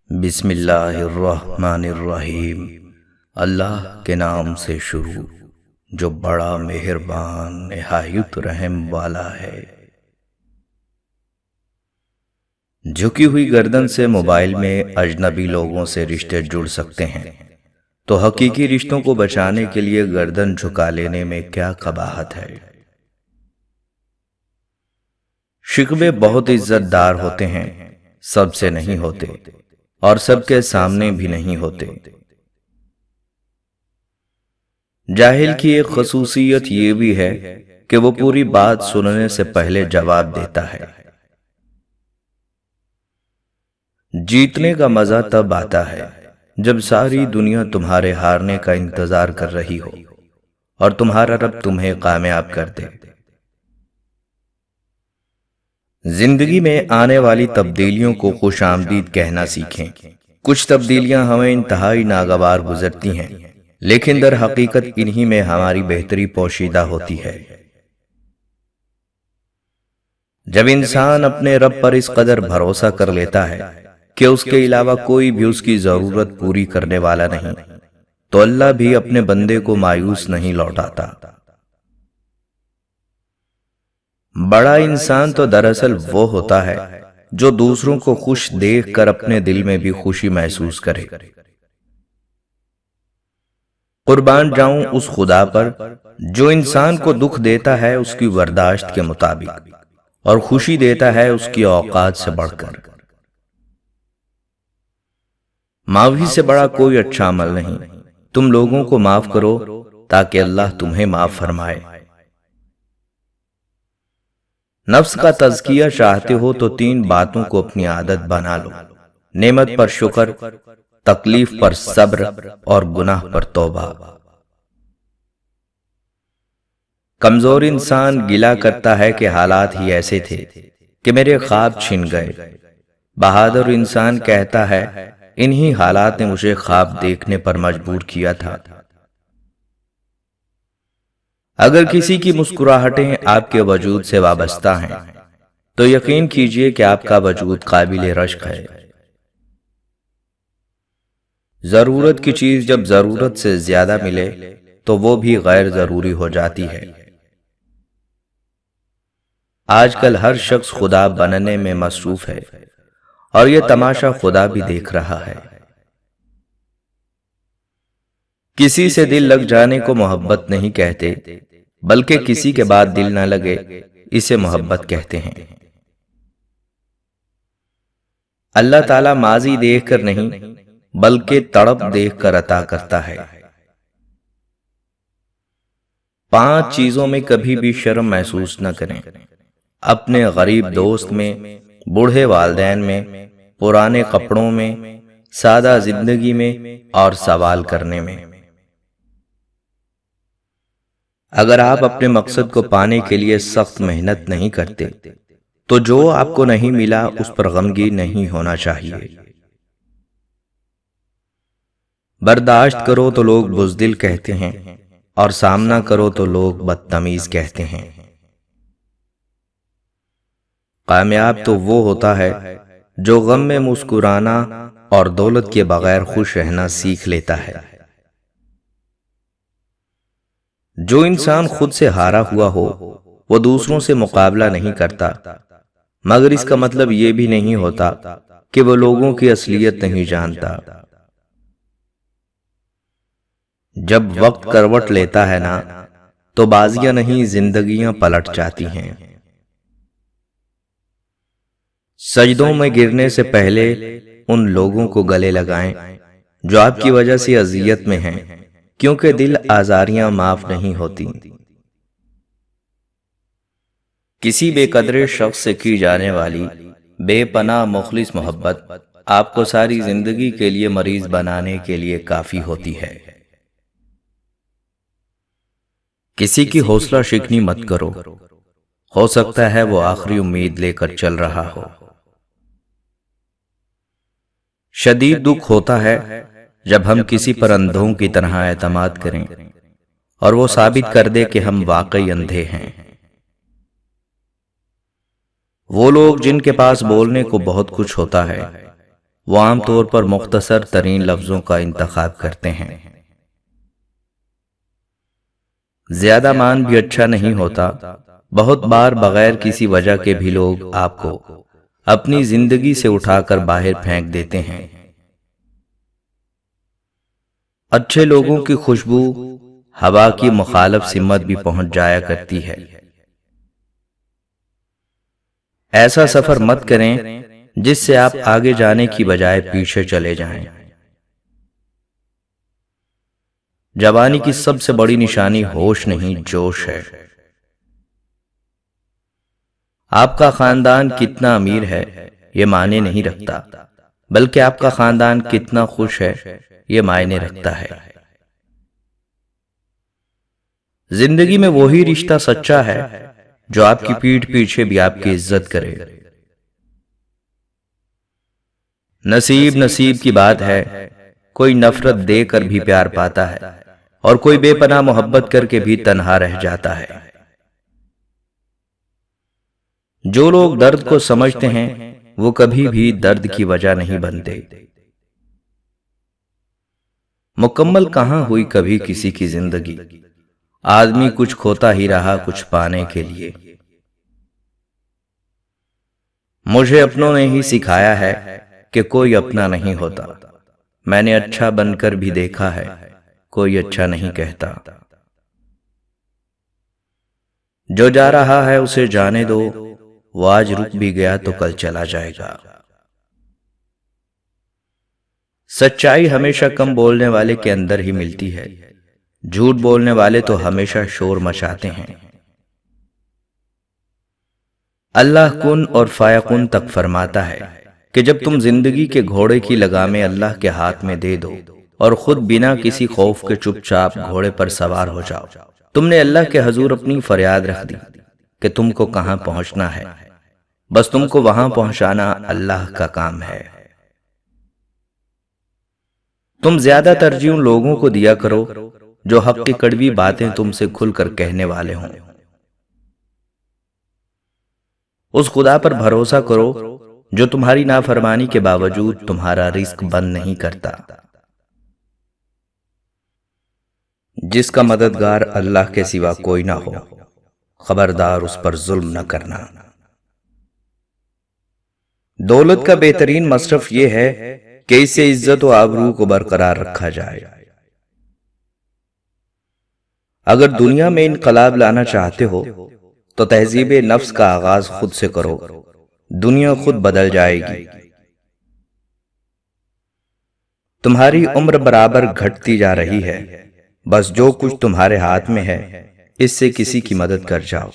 بسم اللہ الرحمن الرحیم۔ اللہ کے نام سے شروع جو بڑا مہربان نہایت رحم والا ہے۔ جھکی ہوئی گردن سے موبائل میں اجنبی لوگوں سے رشتے جڑ سکتے ہیں، تو حقیقی رشتوں کو بچانے کے لیے گردن جھکا لینے میں کیا قباحت ہے۔ شکوے بہت عزت دار ہوتے ہیں، سب سے نہیں ہوتے اور سب کے سامنے بھی نہیں ہوتے۔ جاہل کی ایک خصوصیت یہ بھی ہے کہ وہ پوری بات سننے سے پہلے جواب دیتا ہے۔ جیتنے کا مزہ تب آتا ہے جب ساری دنیا تمہارے ہارنے کا انتظار کر رہی ہو اور تمہارا رب تمہیں کامیاب کر دے۔ زندگی میں آنے والی تبدیلیوں کو خوش آمدید کہنا سیکھیں۔ کچھ تبدیلیاں ہمیں انتہائی ناگوار گزرتی ہیں، لیکن در حقیقت انہی میں ہماری بہتری پوشیدہ ہوتی ہے۔ جب انسان اپنے رب پر اس قدر بھروسہ کر لیتا ہے کہ اس کے علاوہ کوئی بھی اس کی ضرورت پوری کرنے والا نہیں، تو اللہ بھی اپنے بندے کو مایوس نہیں لوٹاتا۔ بڑا انسان تو دراصل وہ ہوتا ہے جو دوسروں کو خوش دیکھ کر اپنے دل میں بھی خوشی محسوس کرے۔ قربان جاؤں اس خدا پر جو انسان کو دکھ دیتا ہے اس کی برداشت کے مطابق اور خوشی دیتا ہے اس کی اوقات سے بڑھ کر۔ معافی سے بڑا کوئی اچھا عمل نہیں۔ تم لوگوں کو معاف کرو تاکہ اللہ تمہیں معاف فرمائے۔ نفس کا تزکیہ چاہتے ہو تو 3 باتوں کو اپنی عادت بنا لو: نعمت پر شکر، تکلیف پر صبر اور گناہ پر توبہ۔ کمزور انسان گلہ کرتا ہے کہ حالات ہی ایسے تھے کہ میرے خواب چھن گئے۔ بہادر انسان کہتا ہے انہی حالات نے مجھے خواب دیکھنے پر مجبور کیا تھا۔ اگر کسی کی مسکراہٹیں آپ کے وجود سے وابستہ ہیں تو یقین کیجئے کہ آپ کا وجود قابل رشک ہے۔ ضرورت کی چیز جب ضرورت سے زیادہ ملے تو وہ بھی غیر ضروری ہو جاتی ہے۔ آج کل ہر شخص خدا بننے میں مصروف ہے اور یہ تماشا خدا بھی دیکھ رہا ہے۔ کسی سے دل لگ جانے کو محبت نہیں کہتے، بلکہ کسی کے بعد دل نہ لگے اسے محبت کہتے ہیں۔ اللہ تعالیٰ ماضی دیکھ کر نہیں بلکہ تڑپ دیکھ کر عطا کرتا ہے۔ 5 چیزوں میں کبھی بھی شرم محسوس نہ کریں: اپنے غریب دوست میں، بوڑھے والدین میں، پرانے کپڑوں میں، سادہ زندگی میں اور سوال کرنے میں۔ اگر آپ اپنے مقصد کو پانے کے لیے سخت محنت نہیں کرتے تو جو آپ کو نہیں ملا اس پر غمگین نہیں ہونا چاہیے۔ برداشت کرو تو لوگ بزدل کہتے ہیں اور سامنا کرو تو لوگ بدتمیز کہتے ہیں۔ کامیاب تو وہ ہوتا ہے جو غم میں مسکرانا اور دولت کے بغیر خوش رہنا سیکھ لیتا ہے۔ جو انسان خود سے ہارا ہوا ہو وہ دوسروں سے مقابلہ نہیں کرتا، مگر اس کا مطلب یہ بھی نہیں ہوتا کہ وہ لوگوں کی اصلیت نہیں جانتا۔ جب وقت کروٹ لیتا ہے نا تو بازیاں نہیں زندگیاں پلٹ جاتی ہیں۔ سجدوں میں گرنے سے پہلے ان لوگوں کو گلے لگائیں جو آپ کی وجہ سے اذیت میں ہیں، کیونکہ دل آزاریاں معاف نہیں ہوتی۔ کسی بے قدر شخص سے کی جانے والی بے پناہ مخلص محبت آپ کو ساری زندگی کے لیے مریض بنانے کے لیے کافی ہوتی ہے۔ کسی کی حوصلہ شکنی مت کرو، ہو سکتا ہے وہ آخری امید لے کر چل رہا ہو۔ شدید دکھ ہوتا ہے جب ہم کسی پر اندھوں کی طرح اعتماد کریں اور وہ ثابت کر دے کہ ہم واقعی اندھے ہیں۔ وہ لوگ جن کے پاس بولنے کو بہت کچھ ہوتا ہے وہ عام طور پر مختصر ترین لفظوں کا انتخاب کرتے ہیں۔ زیادہ مان بھی اچھا نہیں ہوتا۔ بہت بار بغیر کسی وجہ کے بھی لوگ آپ کو اپنی زندگی سے اٹھا کر باہر پھینک دیتے ہیں۔ اچھے لوگوں کی خوشبو ہوا کی مخالف سمت بھی پہنچ جایا کرتی ہے۔ ایسا سفر مت کریں جس سے آپ آگے جانے کی بجائے پیچھے چلے جائیں۔ جوانی کی سب سے بڑی نشانی ہوش نہیں، جوش ہے۔ آپ کا خاندان کتنا امیر ہے یہ معنی نہیں رکھتا، بلکہ آپ کا خاندان کتنا خوش ہے یہ معنی رکھتا ہے۔ زندگی میں وہی رشتہ سچا ہے جو آپ کی پیٹھ پیچھے بھی آپ کی عزت کرے۔ نصیب کی بات ہے، کوئی نفرت دے کر بھی پیار پاتا ہے اور کوئی بے پناہ محبت کر کے بھی تنہا رہ جاتا ہے۔ جو لوگ درد کو سمجھتے ہیں وہ کبھی بھی درد کی وجہ نہیں بنتے۔ مکمل کہاں ہوئی کبھی کسی کی زندگی، آدمی کچھ کھوتا ہی رہا کچھ پانے کے لیے۔ مجھے اپنوں نے ہی سکھایا ہے کہ کوئی اپنا نہیں ہوتا۔ میں نے اچھا بن کر بھی دیکھا ہے، کوئی اچھا نہیں کہتا۔ جو جا رہا ہے اسے جانے دو، وہ آج رک بھی گیا تو کل چلا جائے گا۔ سچائی ہمیشہ کم بولنے والے کے اندر ہی ملتی ہے، جھوٹ بولنے والے تو ہمیشہ شور مچاتے ہیں۔ اللہ کن اور فیکن تک فرماتا ہے کہ جب تم زندگی کے گھوڑے کی لگامیں اللہ کے ہاتھ میں دے دو اور خود بنا کسی خوف کے چپ چاپ گھوڑے پر سوار ہو جاؤ، تم نے اللہ کے حضور اپنی فریاد رکھ دی کہ تم کو کہاں پہنچنا ہے، بس تم کو وہاں پہنچانا اللہ کا کام ہے۔ تم زیادہ ترجیح ان لوگوں کو دیا کرو جو حق کی کڑوی باتیں تم سے کھل کر کہنے والے ہوں۔ اس خدا پر بھروسہ کرو جو تمہاری نافرمانی کے باوجود تمہارا رزق بند نہیں کرتا، جس کا مددگار اللہ کے سوا کوئی نہ ہو، خبردار اس پر ظلم نہ کرنا۔ دولت کا بہترین مصرف یہ ہے کہ اس سے عزت و آبرو کو برقرار رکھا جائے۔ اگر دنیا میں انقلاب لانا چاہتے ہو تو تہذیب نفس کا آغاز خود سے کرو، دنیا خود بدل جائے گی۔ تمہاری عمر برابر گھٹتی جا رہی ہے، بس جو کچھ تمہارے ہاتھ میں ہے اس سے کسی کی مدد کر جاؤ۔